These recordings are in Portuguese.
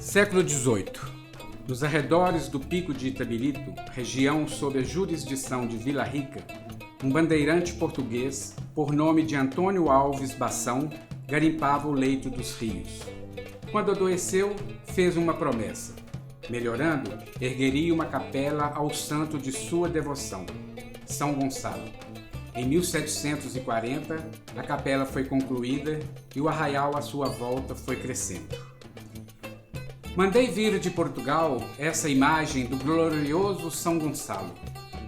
Século XVIII. Nos arredores do Pico de Itabirito, região sob a jurisdição de Vila Rica, um bandeirante português, por nome de Antônio Alves Bação, garimpava o leito dos rios. Quando adoeceu, fez uma promessa. Melhorando, ergueria uma capela ao santo de sua devoção, São Gonçalo. Em 1740, a capela foi concluída e o arraial à sua volta foi crescendo. Mandei vir de Portugal essa imagem do glorioso São Gonçalo.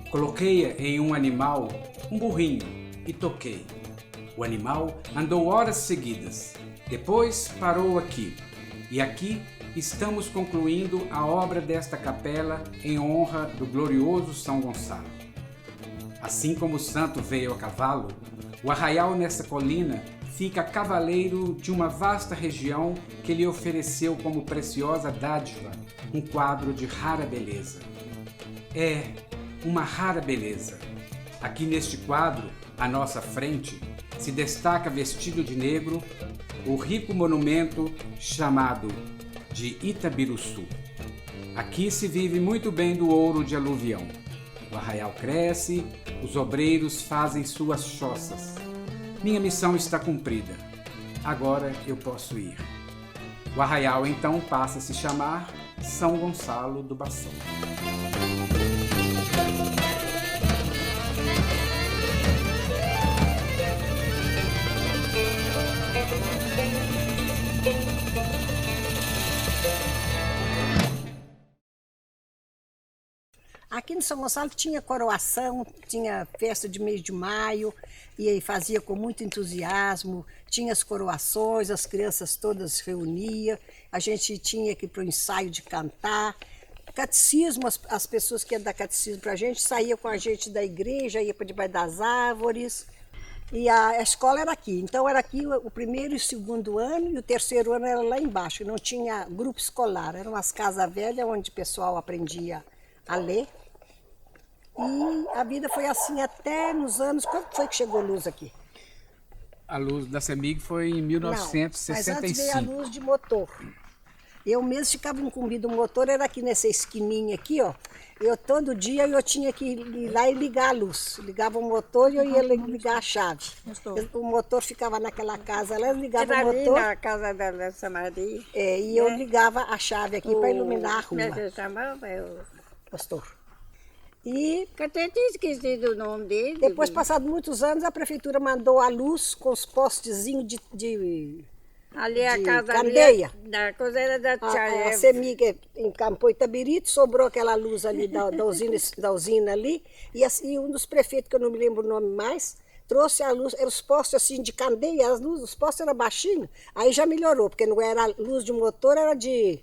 Coloquei-a em um animal, um burrinho, e toquei. O animal andou horas seguidas. Depois parou aqui. E aqui estamos concluindo a obra desta capela em honra do glorioso São Gonçalo. Assim como o santo veio a cavalo, o arraial nessa colina fica cavaleiro de uma vasta região que lhe ofereceu como preciosa dádiva um quadro de rara beleza. É uma rara beleza. Aqui neste quadro, à nossa frente, se destaca vestido de negro o rico monumento chamado de Itabiruçu. Aqui se vive muito bem do ouro de aluvião. O arraial cresce, os obreiros fazem suas choças. Minha missão está cumprida. Agora eu posso ir. O arraial então passa a se chamar São Gonçalo do Bação. Aqui no São Gonçalo tinha coroação, tinha festa de mês de maio, e aí fazia com muito entusiasmo, tinha as coroações, as crianças todas se reuniam, a gente tinha que ir para o ensaio de cantar, catecismo, as pessoas que iam dar catecismo para a gente, saíam com a gente da igreja, ia para debaixo das árvores, e a escola era aqui. Então era aqui o primeiro e o segundo ano, e o terceiro ano era lá embaixo, não tinha grupo escolar, eram as casas velhas onde o pessoal aprendia a ler. E a vida foi assim até nos anos... Quando foi que chegou luz aqui? A luz da CEMIG foi em 1965. Mas antes veio a luz de motor. Eu mesmo ficava incumbido do motor, era aqui nessa esquininha aqui, ó. Todo dia eu tinha que ir lá e ligar a luz. Ligava o motor e eu ia ligar a chave. O motor ficava naquela casa lá, eu ligava o motor. Na casa da Samaria. E eu ligava a chave aqui para iluminar a rua. Você chamava eu. Pastor. E Eu tinha esquecido o nome dele. depois, passados muitos anos, a prefeitura mandou a luz com os postezinhos de Ali a de casa candeia. Ali, da coisa era da a Tia CEMIG encampou Itabirito, sobrou aquela luz ali da usina ali, e assim, um dos prefeitos, que eu não me lembro o nome mais, trouxe a luz, eram os postes assim de candeia, os postes eram baixinhos, aí já melhorou, porque não era luz de motor, era de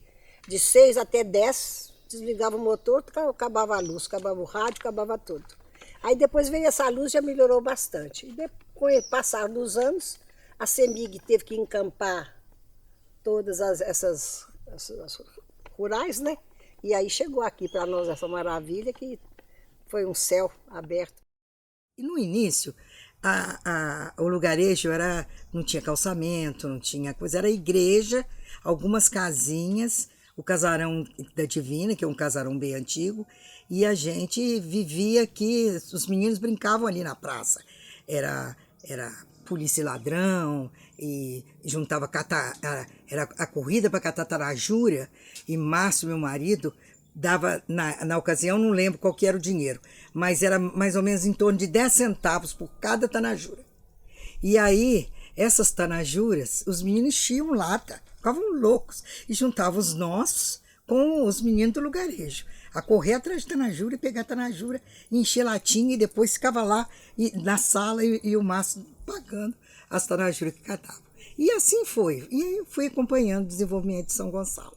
6 até 10, desligava o motor, acabava a luz, acabava o rádio, acabava tudo. Aí depois veio essa luz, já melhorou bastante. E depois, passaram dos anos, a CEMIG teve que encampar todas essas rurais, né? E aí chegou aqui para nós essa maravilha que foi um céu aberto. E no início, o lugarejo não tinha calçamento, não tinha coisa, era igreja, algumas casinhas, o casarão da Divina, que é um casarão bem antigo, e a gente vivia aqui, os meninos brincavam ali na praça. Era polícia e ladrão, e juntava, era a corrida para catar tanajura, e Márcio, meu marido, dava, na ocasião, não lembro qual que era o dinheiro, mas era mais ou menos em torno de 10 centavos por cada tanajura. E aí, essas tanajuras, os meninos enchiam lata, ficavam loucos, e juntavam os nossos com os meninos do lugarejo, a correr atrás de tanajura e pegar tanajura, encher latinha, e depois ficava lá na sala e o Márcio pagando as tanajuras que catavam. E assim foi, e aí eu fui acompanhando o desenvolvimento de São Gonçalo.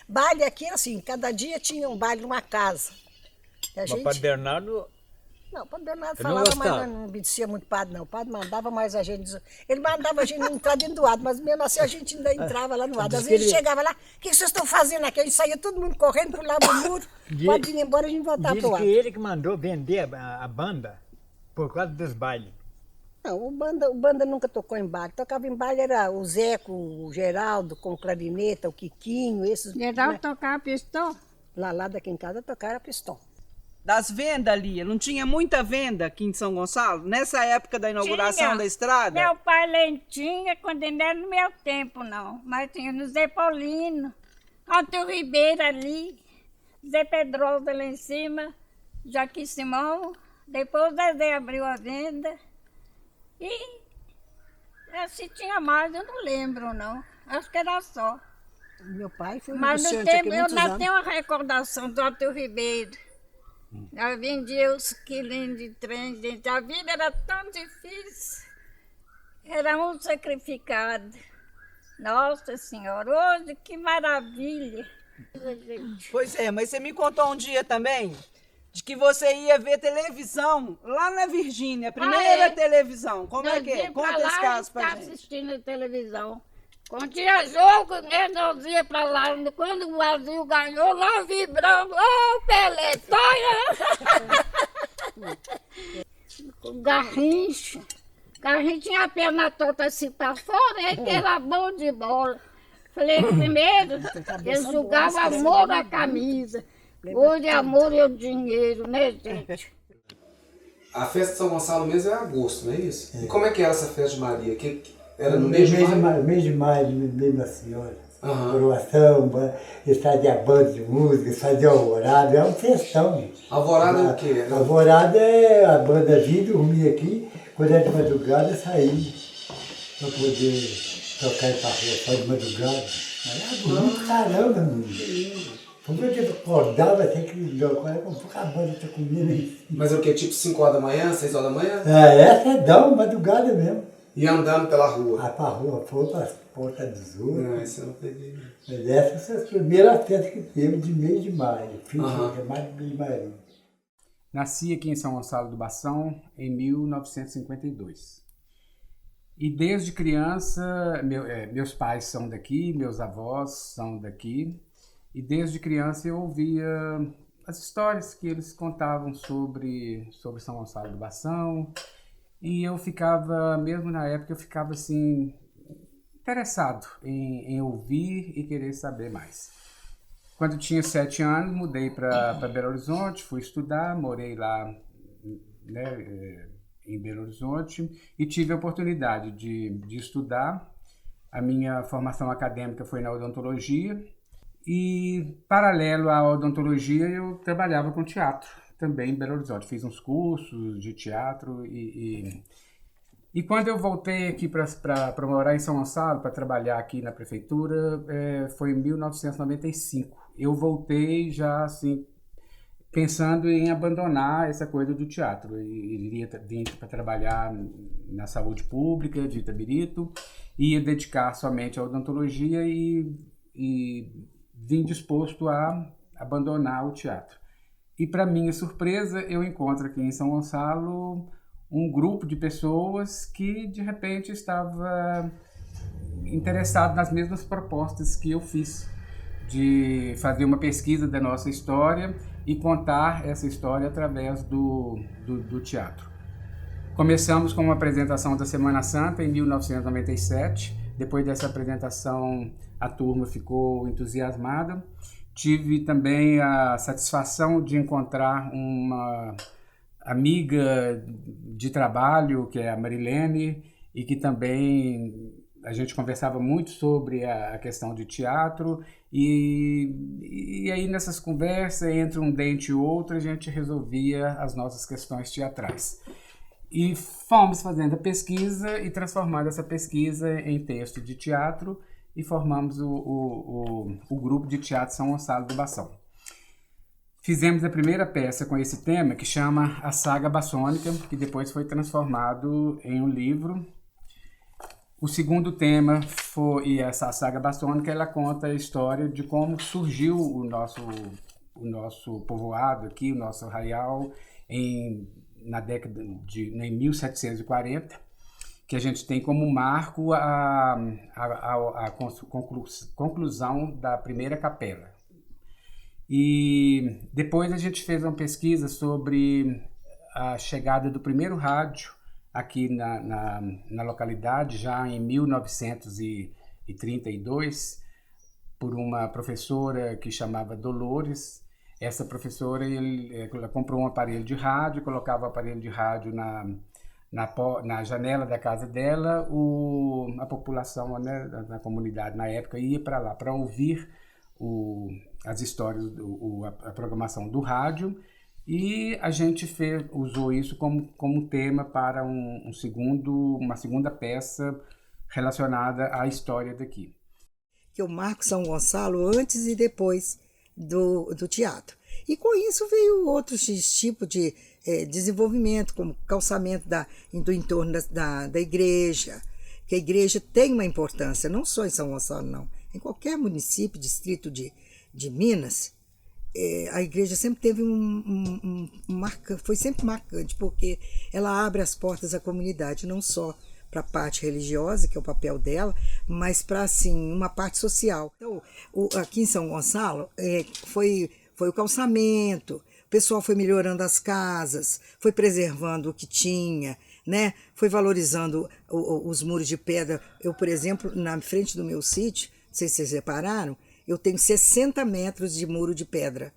Baile aqui, assim, cada dia tinha um baile numa casa. Mas Padre Bernardo... Não, o Padre Bernardo Ele não falava, gostava. mas não obedecia muito o padre, não. O padre mandava mais a gente... Ele mandava a gente entrar dentro do lado, mas mesmo assim a gente ainda entrava lá no lado. Às vezes chegava lá, o que vocês estão fazendo aqui? A gente saía todo mundo correndo, pulava o muro, o padre vinha embora e a gente voltava Diz pro que lado. ele que mandou vender a banda por causa dos bailes. Não, o banda nunca tocou em baile. Tocava em baile era o Zeco, o Geraldo com clarineta, o Quiquinho, esses. Geral Né? tocava pistão. Lá daqui em casa tocaram pistão. Das vendas ali, não tinha muita venda aqui em São Gonçalo? Nessa época da inauguração Tinha. da estrada? Meu pai lentinha, quando não era no meu tempo, não. Mas tinha no Zé Paulino, Antônio Ribeiro ali, Zé Pedrosa lá em cima, Joaquim Simão. Depois o Zezé abriu a venda. E se tinha mais, eu não lembro, não. Acho que era só. Meu pai foi Mas no negociante aqui tempo eu muitos não anos. tenho uma recordação do Antônio Ribeiro. Eu vendia os quilinhos de trem, gente. A vida era tão difícil. Era um sacrificado. Nossa Senhora, hoje que maravilha. Pois é, mas você me contou um dia também de que você ia ver televisão lá na Virgínia, a primeira é? televisão. Como é que é? Nós ia pra Conta lá esse caso e pra ficava gente. assistindo a televisão. Quando tinha jogo, né, nós ia pra lá. Quando o Brasil ganhou, lá vibrando. Ô, Pelé, toia! O Garrincha. Garrincha tinha a perna toda assim pra fora, ele que era bom de bola. Falei, primeiro, ele jogava amor à camisa. Hoje amor é o dinheiro, né, gente? A festa de São Gonçalo mesmo é agosto, não é isso? E como é que era essa festa de Maria? Era no mês mês de de maio? maio, mês de maio, mesmo a senhora. Aham. Coroação, eles faziam banda de música, eles faziam alvorada, é uma festão, gente. Alvorada é o quê? Alvorada é a banda vir dormir aqui, quando é de madrugada sair, para poder tocar pra rua só de madrugada. Mas é bonito caramba, menino. Porque eu acordava até que a banda tá comendo aí. Mas é o quê? Tipo 5 horas da manhã, 6 horas da manhã? Essa é dão, madrugada mesmo. E andando pela rua? Aí pra rua, foi para as portas dos outros. Não, isso eu não peguei. Mas essas são as primeiras festas que teve de mês de maio, fim Aham. de maio de Maria. Nasci aqui em São Gonçalo do Bação em 1952. E desde criança, meus pais são daqui, meus avós são daqui. E desde criança eu ouvia as histórias que eles contavam sobre São Gonçalo do Bação. E eu ficava, mesmo na época, eu ficava assim, interessado em ouvir e querer saber mais. Quando eu tinha 7 anos, mudei para Belo Horizonte, fui estudar, morei lá, né, em Belo Horizonte e tive a oportunidade de estudar. A minha formação acadêmica foi na odontologia e, paralelo à odontologia, eu trabalhava com teatro também em Belo Horizonte. Fiz uns cursos de teatro e quando eu voltei aqui para morar em São Gonçalo, para trabalhar aqui na prefeitura, foi em 1995. Eu voltei já assim, pensando em abandonar essa coisa do teatro. Eu iria vir para trabalhar na saúde pública de Itabirito, ia dedicar somente à odontologia e vim disposto a abandonar o teatro. E, para minha surpresa, eu encontro aqui em São Gonçalo um grupo de pessoas que, de repente, estava interessado nas mesmas propostas que eu fiz, de fazer uma pesquisa da nossa história e contar essa história através do teatro. Começamos com uma apresentação da Semana Santa em 1997. Depois dessa apresentação, a turma ficou entusiasmada. Tive também a satisfação de encontrar uma amiga de trabalho, que é a Marilene, e que também a gente conversava muito sobre a questão de teatro, e aí nessas conversas, entre um dente e outro, a gente resolvia as nossas questões teatrais. E fomos fazendo a pesquisa e transformando essa pesquisa em texto de teatro, e formamos o grupo de teatro São Gonçalo do Bação. Fizemos a primeira peça com esse tema, que chama A Saga Baçônica, que depois foi transformado em um livro. O segundo tema foi essa Saga Baçônica, ela conta a história de como surgiu o nosso povoado aqui, o nosso arraial, na década em 1740, que a gente tem como marco a conclusão da primeira capela. E depois a gente fez uma pesquisa sobre a chegada do primeiro rádio aqui na localidade, já em 1932, por uma professora que chamava Dolores. Essa professora ela comprou um aparelho de rádio, colocava o aparelho de rádio na janela da casa dela. A população, né, da comunidade na época ia para lá para ouvir as histórias, a programação do rádio, e a gente usou isso como tema para uma segunda peça relacionada à história daqui. Que eu marco São Gonçalo antes e depois do teatro. E com isso veio outros tipos de desenvolvimento, como calçamento do entorno da igreja, que a igreja tem uma importância, não só em São Gonçalo, não. Em qualquer município, distrito de Minas, a igreja sempre teve foi sempre marcante, porque ela abre as portas à comunidade, não só para a parte religiosa, que é o papel dela, mas para, assim, uma parte social. Então, aqui em São Gonçalo, foi o calçamento, o pessoal foi melhorando as casas, foi preservando o que tinha, né? Foi valorizando os muros de pedra. Eu, por exemplo, na frente do meu sítio, não sei se vocês repararam, eu tenho 60 metros de muro de pedra.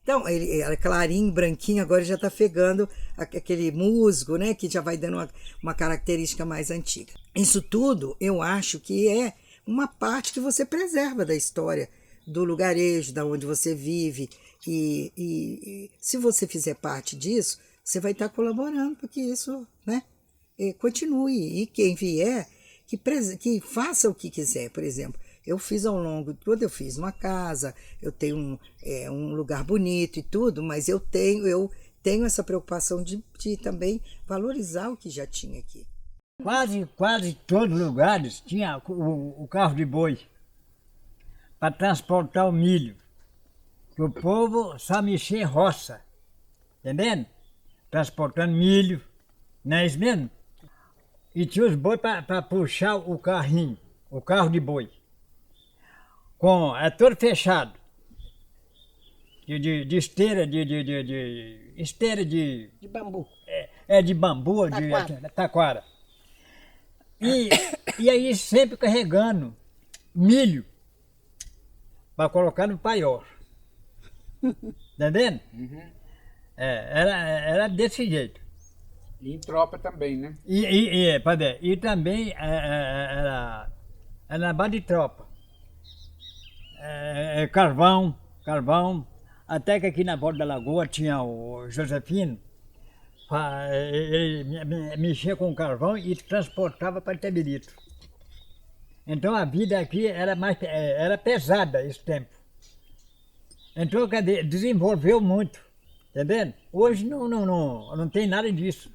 Então, ele era clarinho, branquinho, agora já está pegando aquele musgo, né, que já vai dando uma característica mais antiga. Isso tudo, eu acho que é uma parte que você preserva da história do lugarejo, da onde você vive. E se você fizer parte disso, você vai estar colaborando para que isso, né, continue. E quem vier, que faça o que quiser. Por exemplo, eu fiz quando eu fiz uma casa, eu tenho um lugar bonito e tudo, mas eu tenho essa preocupação de também valorizar o que já tinha aqui. Quase todos os lugares tinha o carro de boi para transportar o milho, que o povo só mexia em roça, entendendo? Transportando milho, não é isso mesmo? E tinha os boi para puxar o carrinho, o carro de boi. É todo fechado, de esteira, esteira de bambu. De bambu, Taquara. de taquara. E aí sempre carregando milho para colocar no paiol. Entendendo? Uhum. Era desse jeito. E em tropa também, né? E também era na base de tropa. Carvão, até que aqui na borda da lagoa tinha o Josefino, ele mexia com carvão e transportava para Itabirito. Então a vida aqui era pesada esse tempo. Então, quer dizer, desenvolveu muito, entendendo? Hoje não tem nada disso.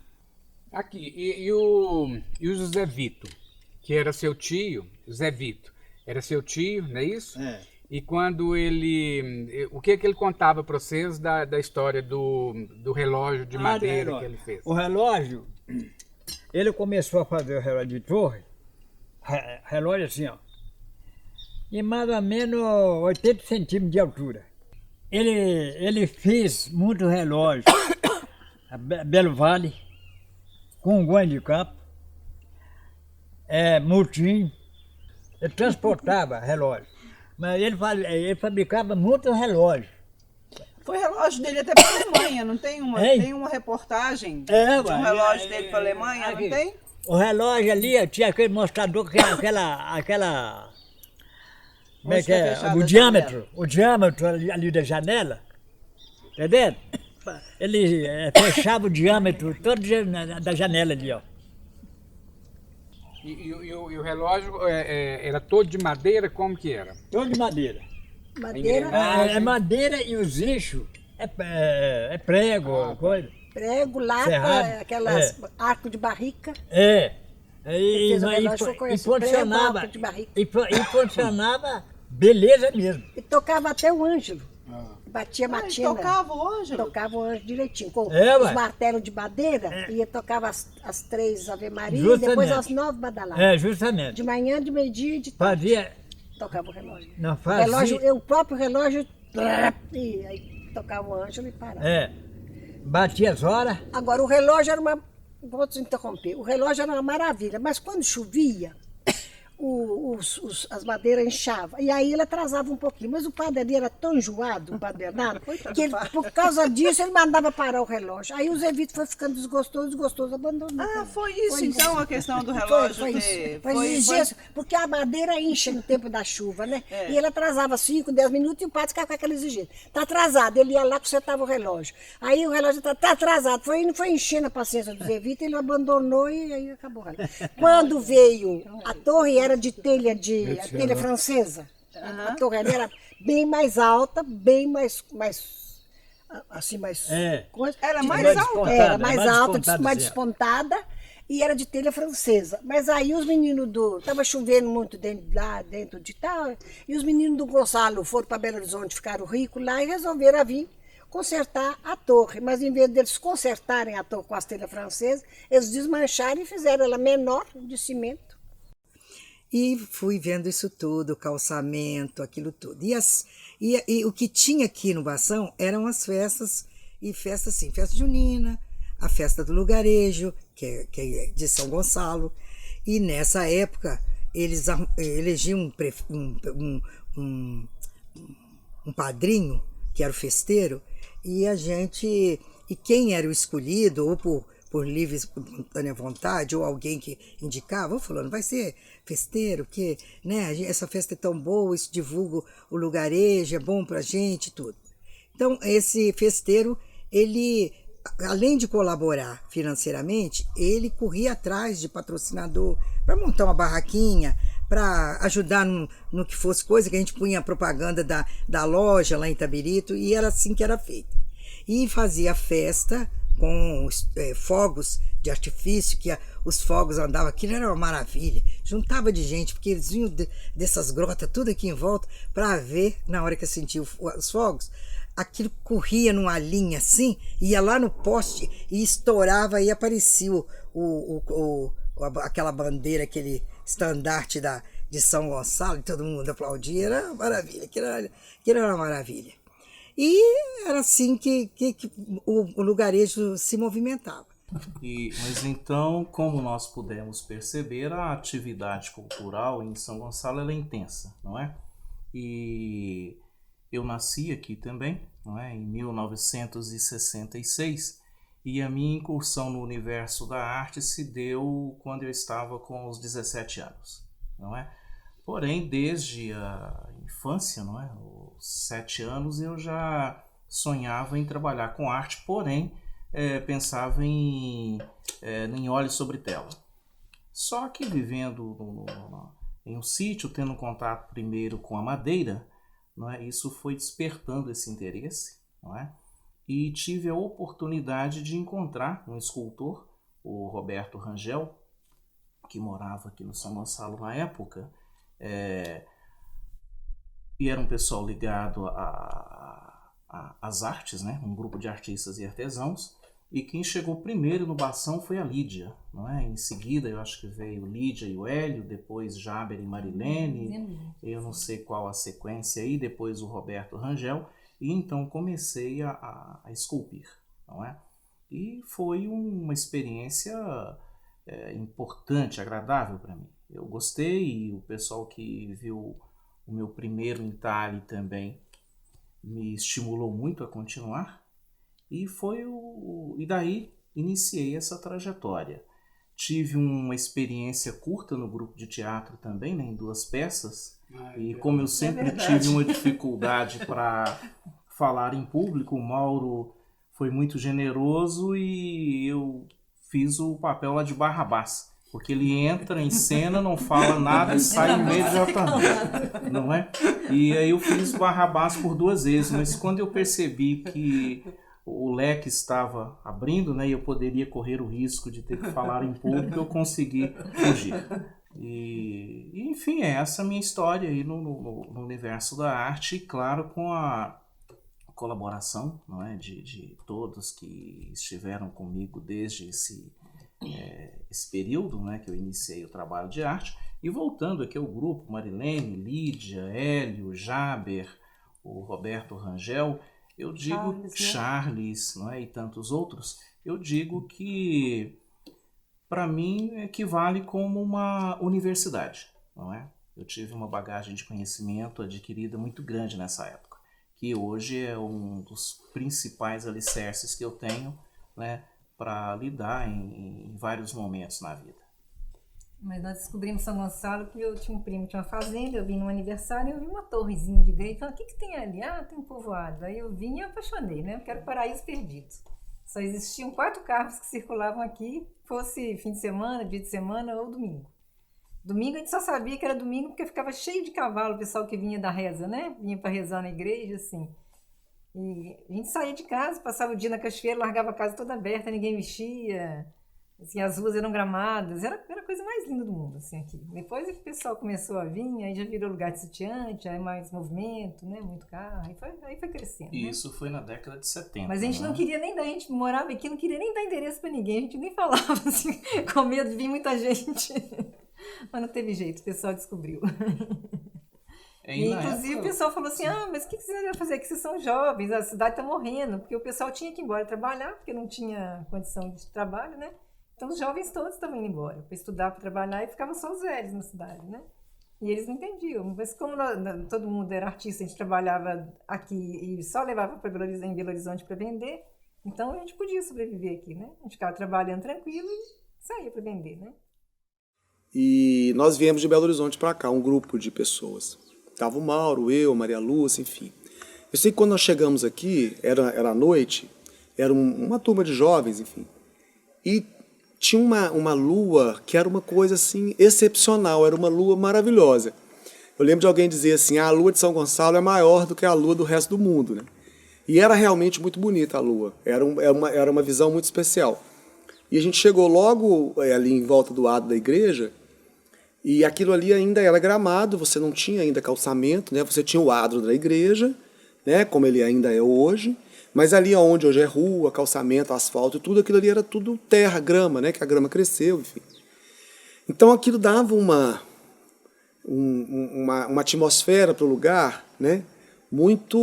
Aqui, e o José Vito, que era seu tio, Zé Vito, era seu tio, não é isso? É. E quando o que ele contava para vocês da história do relógio de madeira que ele fez? O relógio, ele começou a fazer o relógio de torre, relógio assim, ó, e mais ou menos 80 centímetros de altura. Ele fez muito relógio, Belo Vale, Congonha de Campo, Murtinho, ele transportava relógio. Mas ele fabricava muitos relógios. Foi relógio dele até para a Alemanha, não tem uma? Tem uma reportagem de um relógio dele para a Alemanha, não tem? O relógio ali tinha aquele mostrador que era aquela como é que é? O diâmetro ali da janela, entendeu? Ele fechava o diâmetro todo da janela ali, ó. E o relógio era todo de madeira? Como que era? Todo de madeira. Madeira? É madeira e os eixos é prego, coisa. Prego, lata, Serrado, arco de barrica. E funcionava. Arco de barrica. E funcionava beleza mesmo. E tocava até o Ângelo. Batia matina. Tocava o Ângelo? Tocava o Ângelo direitinho. Com os martelos de madeira, tocava as 3 Ave Maria e depois as 9 badaladas. Justamente. De manhã, de meio-dia e de tarde. Tocava o relógio. Não fazia. O próprio relógio. E aí tocava o Ângelo e parava. Batia as horas. Agora, o relógio era vou te interromper, o relógio era uma maravilha, mas quando chovia, as madeiras inchavam. E aí ele atrasava um pouquinho. Mas o padre ali era tão enjoado, o padre Bernardo, que ele, por causa disso ele mandava parar o relógio. Aí o Zé Vitor foi ficando desgostoso, abandonou. Ah, foi isso então a questão do Foi, relógio foi ter... isso. Foi isso, porque a madeira enche no tempo da chuva, né? É. E ele atrasava 5, 10 minutos e o padre ficava com aquela exigência. Tá atrasado. Ele ia lá, consertava o relógio. Aí o relógio tá atrasado. Foi enchendo a paciência do Zé Vitor, ele abandonou e aí acabou o relógio. Quando veio, a torre era de telha francesa. A torre ali era bem mais alta, bem mais assim, mais coisa. Era De- mais alta? Era mais alta, despontada, mais assim, ó. despontada. E era de telha francesa. Mas aí os meninos tava chovendo muito lá dentro de tal. E os meninos do Gonçalo foram para Belo Horizonte, ficaram ricos lá e resolveram vir consertar a torre. Mas em vez deles consertarem a torre com as telhas francesas, eles desmancharam e fizeram ela menor, de cimento. E fui vendo isso tudo, calçamento, aquilo tudo. E o que tinha aqui no Bação eram as festas, e festas assim, festa junina, a festa do lugarejo, que é de São Gonçalo. E nessa época eles elegiam um padrinho, que era o festeiro, e quem era o escolhido, ou por livre espontânea vontade, ou alguém que indicava, falando, vai ser festeiro, que né, essa festa é tão boa, isso divulga o lugarejo, é bom pra gente, tudo. Então, esse festeiro, ele, além de colaborar financeiramente, ele corria atrás de patrocinador para montar uma barraquinha, para ajudar no que fosse coisa, que a gente punha a propaganda da loja lá em Itabirito, e era assim que era feito. E fazia festa com fogos de artifício, que os fogos andavam, aquilo era uma maravilha. Juntava de gente, porque eles vinham dessas grotas, tudo aqui em volta, para ver, na hora que eu sentia os fogos, aquilo corria numa linha assim, ia lá no poste e estourava e aparecia aquela bandeira, aquele estandarte de São Gonçalo, e todo mundo aplaudia, era uma maravilha, aquilo era uma maravilha. E era assim que o lugarejo se movimentava. Mas então, como nós pudemos perceber, a atividade cultural em São Gonçalo ela é intensa, não é? E eu nasci aqui também, não é? Em 1966, e a minha incursão no universo da arte se deu quando eu estava com os 17 anos, não é? Porém, desde a infância, não é? Os 7 anos, eu já sonhava em trabalhar com arte, porém, pensava em óleo sobre tela. Só que vivendo em um sítio, tendo contato primeiro com a madeira, não é? Isso foi despertando esse interesse, não é? E tive a oportunidade de encontrar um escultor, o Roberto Rangel, que morava aqui no São Gonçalo na época, e era um pessoal ligado às artes, né? Um grupo de artistas e artesãos, e quem chegou primeiro no Bação foi a Lídia, não é? Em seguida eu acho que veio Lídia e o Hélio, depois Jaber e Marilene, eu não sei qual a sequência aí, depois o Roberto Rangel, e então comecei a esculpir, não é? E foi uma experiência importante, agradável para mim. Eu gostei, e o pessoal que viu o meu primeiro entalhe também me estimulou muito a continuar, e daí iniciei essa trajetória. Tive uma experiência curta no grupo de teatro também, né, em 2 peças, e como eu sempre tive uma dificuldade para falar em público, o Mauro foi muito generoso e eu fiz o papel lá de Barrabás. Porque ele entra em cena, não fala nada e sai imediatamente, não é? E aí eu fiz Barrabás por 2 vezes, mas quando eu percebi que o leque estava abrindo, né, e eu poderia correr o risco de ter que falar em público, eu consegui fugir. E enfim, é essa a minha história aí no universo da arte, e claro, com a colaboração, não é, de todos que estiveram comigo desde esse período, né, que eu iniciei o trabalho de arte. E voltando aqui ao grupo, Marilene, Lídia, Hélio, Jaber, o Roberto Rangel, eu digo Charles, não é, e tantos outros, eu digo que para mim, equivale como uma universidade, não é? Eu tive uma bagagem de conhecimento adquirida muito grande nessa época, que hoje é um dos principais alicerces que eu tenho, né, para lidar em vários momentos na vida. Mas nós descobrimos São Gonçalo que eu tinha um primo que tinha uma fazenda, eu vim num aniversário e eu vi uma torrezinha de igreja. Falei, o que tem ali? Ah, tem um povoado. Aí eu vim e apaixonei, né? Porque era o paraíso perdido. Só existiam 4 carros que circulavam aqui, fosse fim de semana, dia de semana ou domingo. Domingo a gente só sabia que era domingo porque ficava cheio de cavalo, o pessoal que vinha da reza, né? Vinha para rezar na igreja, assim. E a gente saía de casa, passava o dia na cachoeira, largava a casa toda aberta, ninguém mexia. Assim, as ruas eram gramadas, era a coisa mais linda do mundo, assim, aqui. Depois o pessoal começou a vir, aí já virou lugar de sitiante, aí mais movimento, né, muito carro, aí foi crescendo, E né? isso foi na década de 70. Mas a gente né? não queria nem dar, a gente morava aqui, não queria nem dar endereço pra ninguém, a gente nem falava, assim, com medo de vir muita gente. Mas não teve jeito, o pessoal descobriu. E na Inclusive época- o pessoal falou assim, mas o que vocês vão fazer aqui? Vocês são jovens, a cidade está morrendo, porque o pessoal tinha que ir embora trabalhar, porque não tinha condição de trabalho, né? Então os jovens todos estavam indo embora para estudar, para trabalhar, e ficavam só os velhos na cidade, né? E eles não entendiam, mas como todo mundo era artista, a gente trabalhava aqui e só levava para em Belo Horizonte para vender, então a gente podia sobreviver aqui, né? A gente ficava trabalhando tranquilo e saía para vender, né? E nós viemos de Belo Horizonte para cá, um grupo de pessoas. Tava o Mauro, eu, Maria Lúcia, enfim. Eu sei que quando nós chegamos aqui, era à noite, era uma turma de jovens, enfim. E tinha uma lua que era uma coisa assim excepcional, era uma lua maravilhosa. Eu lembro de alguém dizer assim, a lua de São Gonçalo é maior do que a lua do resto do mundo, né? E era realmente muito bonita a lua, era uma visão muito especial. E a gente chegou logo ali em volta do adro da igreja, e aquilo ali ainda era gramado, você não tinha ainda calçamento, né? Você tinha o adro da igreja, né? Como ele ainda é hoje, mas ali onde hoje é rua, calçamento, asfalto, tudo aquilo ali era tudo terra, grama, né? Que a grama cresceu, enfim. Então aquilo dava uma atmosfera para o lugar, né? Muito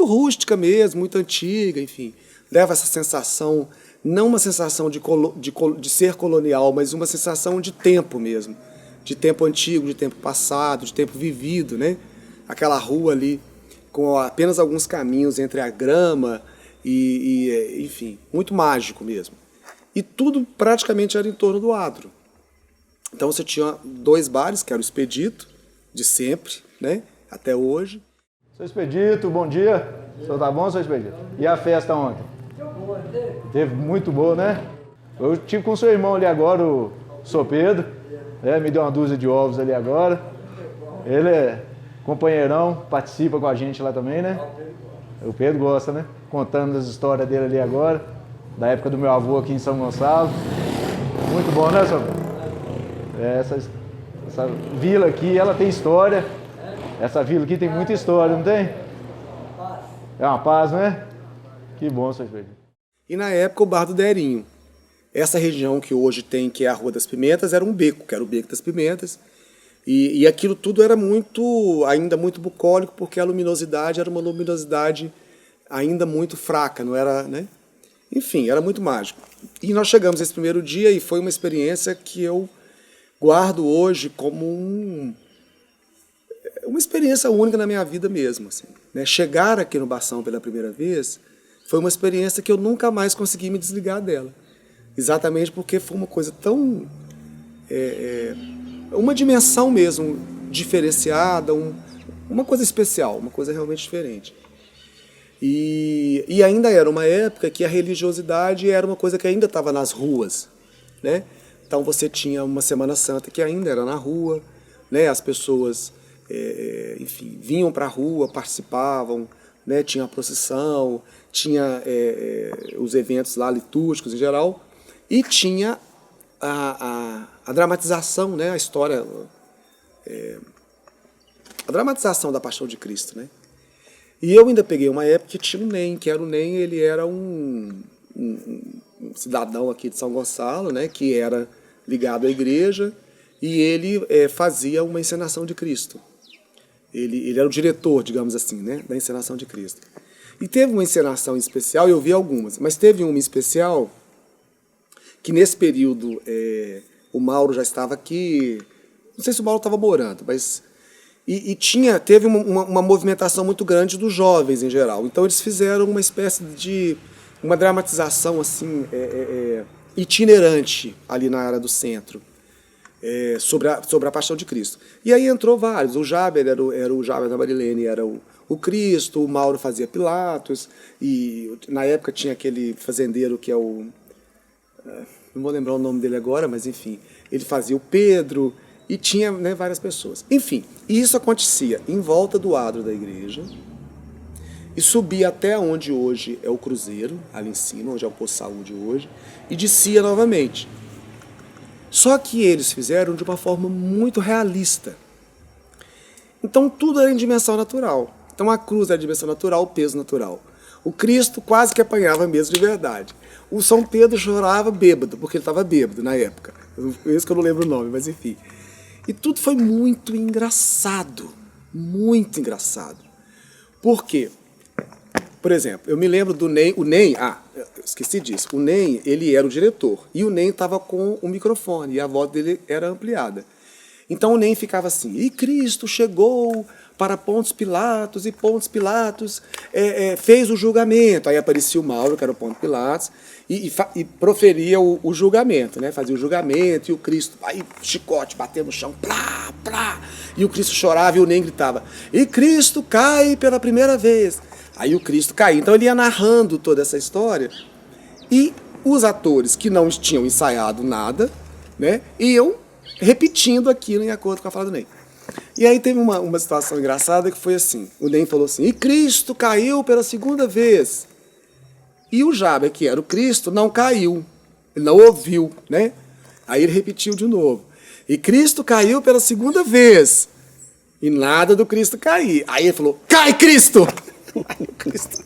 rústica mesmo, muito antiga, enfim. Leva essa sensação, não uma sensação de ser colonial, mas uma sensação de tempo mesmo. De tempo antigo, de tempo passado, de tempo vivido, né? Aquela rua ali com apenas alguns caminhos entre a grama enfim, muito mágico mesmo. E tudo praticamente era em torno do adro. Então você tinha 2 bares, que era o Expedito, de sempre, né? Até hoje. Seu Expedito, bom dia. O senhor tá bom, seu Expedito? E a festa ontem? Teve muito boa, né? Eu tive com o seu irmão ali agora, o Sr. Pedro, né? Me deu uma dúzia de ovos ali agora. Ele é companheirão, participa com a gente lá também, né? O Pedro gosta, né? Contando as histórias dele ali agora, da época do meu avô aqui em São Gonçalo. Muito bom, né, senhor? Essa vila aqui, ela tem história. Essa vila aqui tem muita história, não tem? É uma paz, não é? Que bom, seu Expedito. E na época o Bar do Derinho. Essa região que hoje tem, que é a Rua das Pimentas, era um beco, que era o Beco das Pimentas. E aquilo tudo era ainda muito bucólico, porque a luminosidade era uma luminosidade ainda muito fraca, não era, né? Enfim, era muito mágico. E nós chegamos esse primeiro dia e foi uma experiência que eu guardo hoje como uma experiência única na minha vida mesmo. Assim, né? Chegar aqui no Bação pela primeira vez foi uma experiência que eu nunca mais consegui me desligar dela. Exatamente porque foi uma coisa tão... uma dimensão mesmo diferenciada, uma coisa especial, uma coisa realmente diferente. E ainda era uma época que a religiosidade era uma coisa que ainda estava nas ruas, né? Então você tinha uma Semana Santa que ainda era na rua, né? As pessoas, enfim, vinham para a rua, participavam, né? Tinha a procissão, tinha os eventos lá litúrgicos em geral, e tinha a dramatização, né? A história, a dramatização da Paixão de Cristo, né? E eu ainda peguei uma época que tinha o NEM, ele era um cidadão aqui de São Gonçalo, né? Que era ligado à igreja, e ele fazia uma encenação de Cristo. Ele era o diretor, digamos assim, né? Da encenação de Cristo. E teve uma encenação especial, eu vi algumas, mas teve uma especial que nesse período o Mauro já estava aqui, não sei se o Mauro estava morando, mas... teve uma movimentação muito grande dos jovens em geral. Então eles fizeram uma espécie de uma dramatização assim, itinerante ali na área do centro, sobre a Paixão de Cristo. E aí entrou vários. O Jaber era o Jaber da Marilene, era o Cristo, o Mauro fazia Pilatos, e na época tinha aquele fazendeiro que é o... não vou lembrar o nome dele agora, mas enfim, ele fazia o Pedro... E tinha, né, várias pessoas. Enfim, isso acontecia em volta do adro da igreja e subia até onde hoje é o Cruzeiro, ali em cima, onde é o Posto de Saúde hoje, e descia novamente. Só que eles fizeram de uma forma muito realista. Então tudo era em dimensão natural. Então a cruz era dimensão natural, o peso natural. O Cristo quase que apanhava mesmo de verdade. O São Pedro chorava bêbado, porque ele estava bêbado na época. Esse que eu não lembro o nome, mas enfim. E tudo foi muito engraçado, muito engraçado. Por quê? Por exemplo, eu me lembro do Ney, eu esqueci disso, o Ney, ele era o diretor, e o Ney estava com o microfone, e a voz dele era ampliada. Então o Ney ficava assim, e Cristo chegou para Pontos Pilatos, e Pontos Pilatos fez o julgamento. Aí aparecia o Mauro, que era o Pontos Pilatos, e proferia o julgamento, né? Fazia o julgamento, e o Cristo, aí chicote, batendo no chão, plá, plá, e o Cristo chorava, e o Ney gritava, e Cristo cai pela primeira vez. Aí o Cristo caía. Então ele ia narrando toda essa história, e os atores que não tinham ensaiado nada, né, iam repetindo aquilo em acordo com a fala do Ney. E aí teve uma situação engraçada que foi assim, o Ney falou assim, e Cristo caiu pela segunda vez. E o Jaber, que era o Cristo, não caiu, ele não ouviu, né? Aí ele repetiu de novo, e Cristo caiu pela segunda vez, e nada do Cristo cair. Aí ele falou, cai Cristo! Aí o Cristo...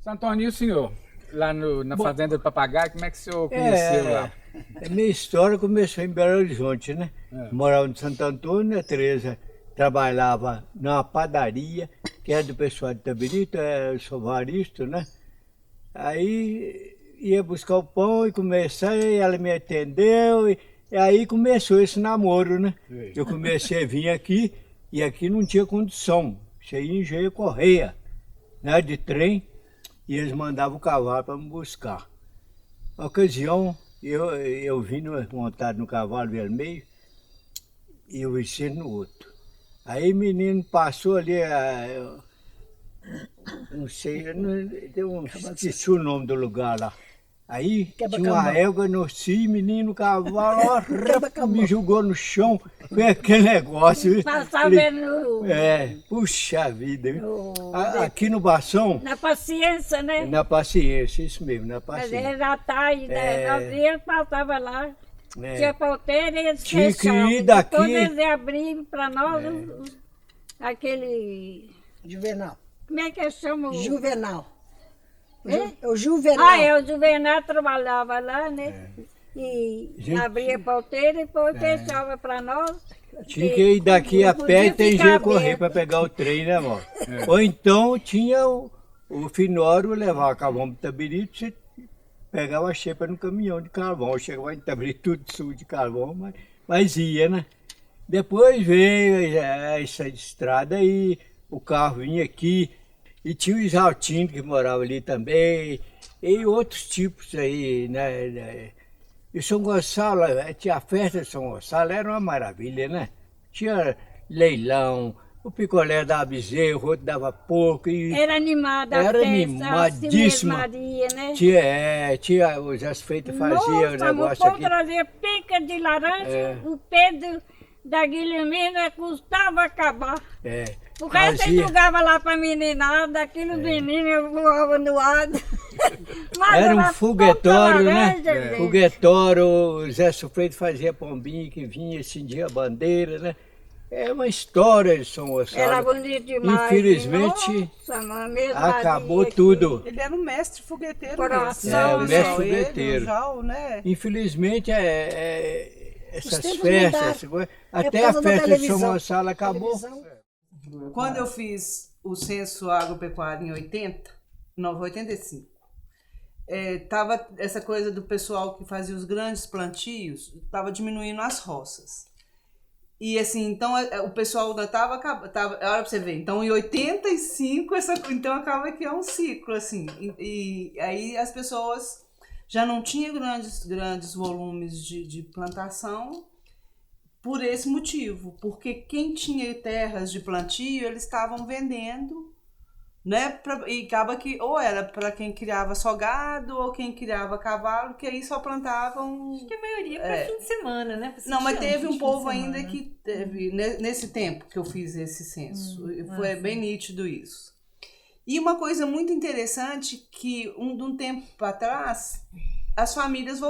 Santo Antônio, e o senhor? Lá na Fazenda do Papagaio, como é que o senhor conheceu lá? A minha história começou em Belo Horizonte, né? Morava em Santo Antônio, a Tereza trabalhava numa padaria, que era do pessoal de Itabirito, eu sou varisto, né? Aí ia buscar o pão e comecei, ela me atendeu, e aí começou esse namoro, né? Eu comecei a vir aqui, e aqui não tinha condição, você ia em Engenho Correia, né? De trem, e eles mandavam o cavalo para me buscar. Na ocasião, eu vim montado no cavalo vermelho e eu vesti no outro. Aí o menino passou ali, não sei, esqueci o nome do lugar lá. Aí tinha uma égua no cio, menino, cavalo, me jogou no chão, foi aquele negócio. Passava no... puxa vida. Aqui no Bação... Na paciência, né? Na paciência, isso mesmo, na paciência. Mas era à tarde, né? Nós íamos, passava lá, tinha porteira e eles tinha fechavam. Que ir daqui... Depois eles abriam para nós aquele... Juvenal. Como é que chama? Juvenal. É? O Juvenal. O Juvenal trabalhava lá, né? E abria a porteira e depois fechava para nós. Tinha que ir daqui a pé e tem que correr para pegar o trem, né, amor? Ou então tinha o Finório levar carvão para Itabirito, você pegava a xepa no caminhão de carvão, chegava em Itabirito tudo sujo de carvão, mas ia, né? Depois veio essa estrada aí, o carro vinha aqui, e tinha o Isaltino que morava ali também, e outros tipos aí, né? E São Gonçalo, tinha a festa de São Gonçalo, era uma maravilha, né? Tinha leilão, o picolé dava bezerro, o outro dava porco. Era animada a era festa, animadíssima. Maria, né? Tinha os Asfeitos faziam o negócio aqui. O trazia pica de laranja, o Pedro da Guilhermina custava acabar. O resto ele jogava lá para meninada, aqueles meninos voavam no ar. Era um foguetório, né? Foguetório, o Zé Sofreito fazia pombinho que vinha, acendia a bandeira, né? É uma história de São Gonçalo. Era bonito demais. Infelizmente, acabou tudo. Ele era um mestre fogueteiro. O mestre fogueteiro. Né? Infelizmente, essas festas, até a festa de São Gonçalo acabou. Quando eu fiz o censo agropecuário em 85, tava essa coisa do pessoal que fazia os grandes plantios, estava diminuindo as roças. E assim, então o pessoal ainda tava, olha pra você ver, então em 85, então acaba que é um ciclo, assim, e aí as pessoas já não tinham grandes volumes de plantação por esse motivo, porque quem tinha terras de plantio, eles estavam vendendo, né? E acaba que ou era para quem criava só gado ou quem criava cavalo, que aí só plantavam. Acho que a maioria para fim de semana, né? Não, mas teve um povo ainda que teve, nesse tempo que eu fiz esse censo, foi bem nítido isso. E uma coisa muito interessante que de um tempo para trás as famílias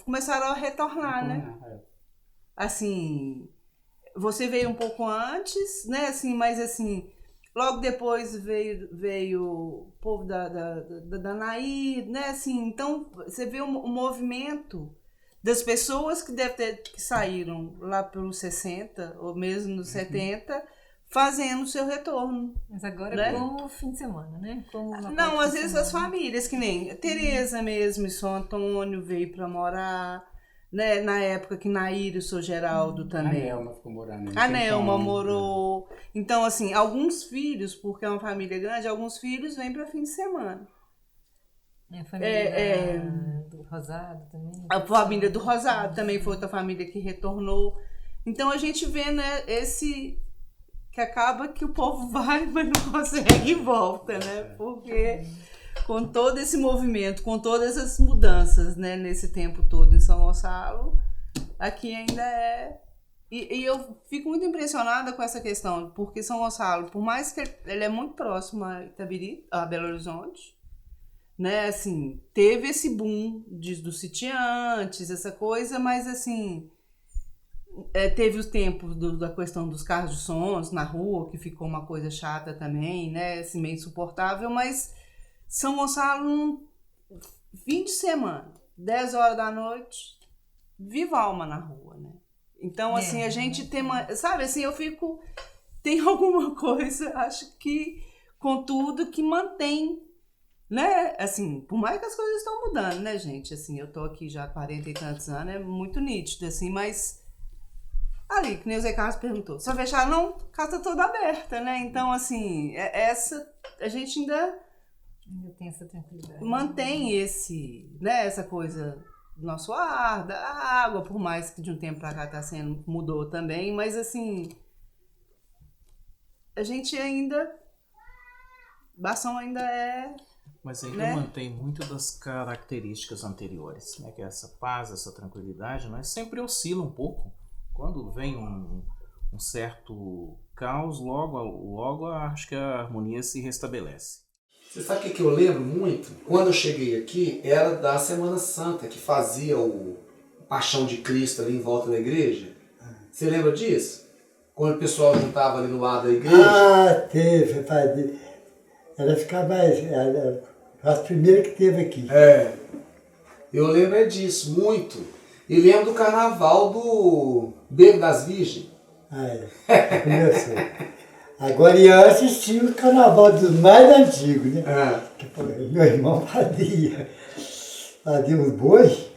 começaram a retornar, né? Assim, você veio um pouco antes, né? Assim, mas assim, logo depois veio o povo da Nair, né? Assim, então você vê o movimento das pessoas que saíram lá pelos 60 ou mesmo nos 70, fazendo o seu retorno. Mas agora, né? como fim de semana, né? Não, às vezes as famílias, que nem a Tereza mesmo e São Antônio veio para morar, né? Na época que Nair e o São Geraldo também. A Nelma ficou morando. A Nelma morou. Então, assim, alguns filhos, porque é uma família grande, alguns filhos vêm para fim de semana. A família do Rosado também. A família do Rosado também foi outra família que retornou. Então a gente vê, né, que acaba que o povo vai, mas não consegue e volta, né? Porque com todo esse movimento, com todas essas mudanças, né, nesse tempo todo em São Gonçalo, aqui ainda é... E eu fico muito impressionada com essa questão, porque São Gonçalo, por mais que ele é muito próximo a Itabiri, a Belo Horizonte, né, assim, teve esse boom dos sitiantes, essa coisa, mas assim... teve os tempos da questão dos carros de sons na rua, que ficou uma coisa chata também, né? Assim, meio insuportável, mas São Gonçalo, fim de semana, 10 horas da noite, viva a alma na rua, né? Então, assim, a gente tem sabe, assim, eu fico... Tem alguma coisa, acho que, contudo, que mantém, né? Assim, por mais que as coisas estão mudando, né, gente? Assim, eu tô aqui já há 40 e tantos anos, é muito nítido, assim, mas... Ali, que nem o Zé Carlos perguntou, só fechar não, casa toda aberta, né? Então, assim, a gente ainda tem essa tranquilidade. Mantém essa coisa do nosso ar, da água, por mais que de um tempo pra cá mudou também, mas assim, a gente ainda, Bação ainda é... Mas ainda né? mantém muito das características anteriores, né? Que é essa paz, essa tranquilidade, né? Sempre oscila um pouco. Quando vem um certo caos, logo acho que a harmonia se restabelece. Você sabe o que eu lembro muito? Quando eu cheguei aqui, era da Semana Santa, que fazia o Paixão de Cristo ali em volta da igreja. Você lembra disso? Quando o pessoal juntava ali no lado da igreja? Ah, teve, fazia. Ela ficava mais... As primeiras que teve aqui. Eu lembro disso, muito. E lembro do carnaval do Beco das Virgens. Começou. Agora ia assistir o carnaval dos mais antigos, né? Que, meu irmão fazia uns bois,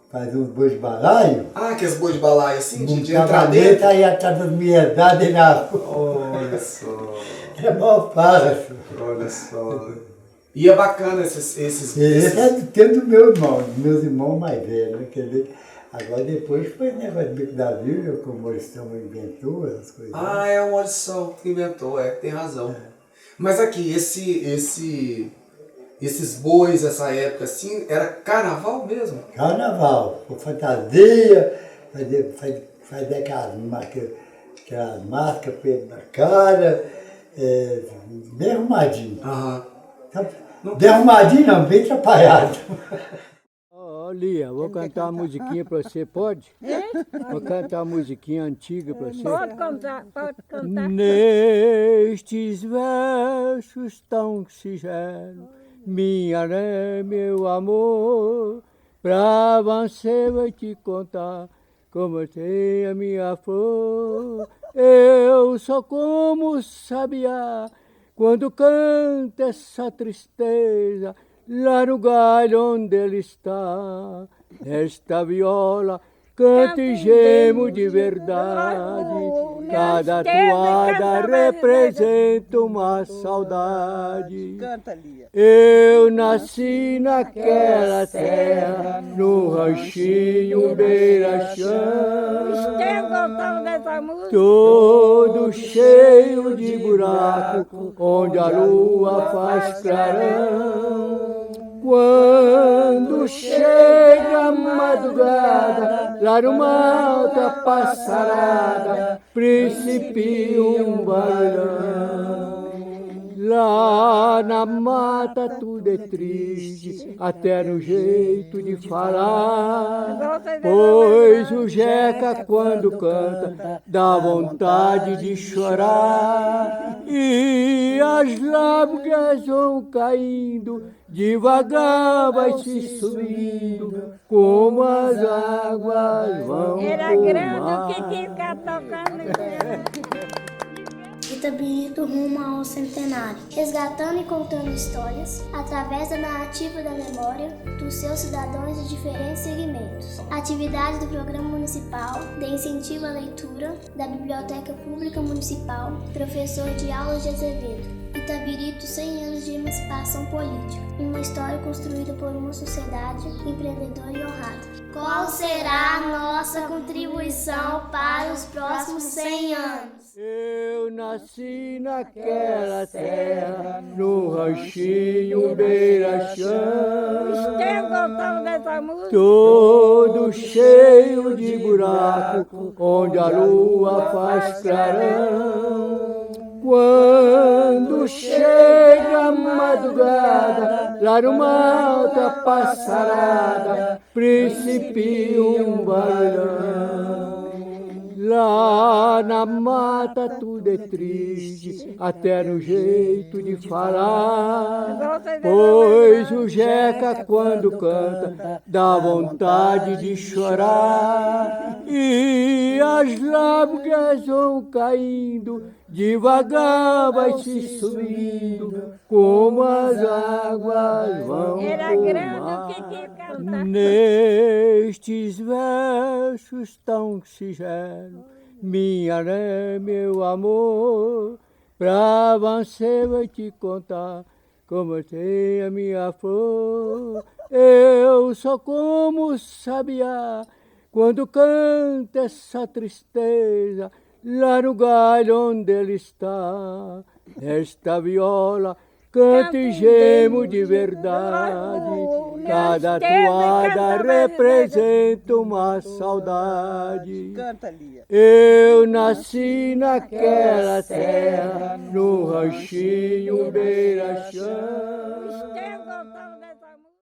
fazia uns bois de balaio. Aqueles bois de balaio assim, de entrar dentro. Aí atrás das miedades na rua. Olha só. É mal fácil. Olha só. E é bacana esses... Esse é do tempo do meu irmão, dos meus irmãos mais velhos, né? Quer dizer, agora depois foi o negócio do Beco da Virgem, que o Maurição inventou, essas coisas. É o Maurição que inventou, tem razão. Mas aqui, esses bois, essa época assim, era carnaval mesmo? Carnaval, com fantasia, fazer aquelas máscaras na cara, bem arrumadinho. Bem arrumadinho não, bem atrapalhado. Lia, vou cantar uma musiquinha pra você, pode? Vou cantar uma musiquinha antiga pra você. Pode cantar, pode cantar. Nestes versos tão singelos, minha, né, meu amor, pra você vai te contar como tem a minha flor. Eu sou como sabiá, quando canta essa tristeza, lá no galho onde ele está. Esta viola canta e gemo de verdade. Cada toada representa uma saudade. Eu nasci naquela terra, no ranchinho beira-chão, todo cheio de buraco, onde a lua faz clarão. Quando chega a madrugada, lá numa alta passarada, principia um bailão. Lá na mata tudo é triste, até no jeito de falar, pois o jeca quando canta dá vontade de chorar, e as lágrimas vão caindo, devagar vai se subindo, como as águas vão Era pro grande mar. o que fica tocando. Itabirito rumo ao centenário, resgatando e contando histórias através da narrativa da memória dos seus cidadãos de diferentes segmentos. Atividades do Programa Municipal de Incentivo à Leitura da Biblioteca Pública Municipal, professor de aulas de Azevedo. Itabirito, 100 anos de emancipação política, uma história construída por uma sociedade empreendedora e honrada. Qual será a nossa contribuição para os próximos 100 anos? Eu nasci naquela terra, no ranchinho beira-chão, todo cheio de buraco, onde a lua faz clarão. Quando chega a madrugada, lá numa alta passarada, principia um bailão. Lá na mata tudo é triste, até no jeito de falar, pois o jeca quando canta dá vontade de chorar, e as lágrimas vão caindo, devagar vai se subindo, como as águas vão pro mar. Nestes versos tão singelos, minha né, meu amor, pra você vai te contar como tem a minha flor. Eu sou como sabiá, quando canta essa tristeza, lá no galho onde ele está. Esta viola canta e gemo de verdade, cada toada representa uma saudade. Eu nasci naquela terra, no ranchinho beira-chão.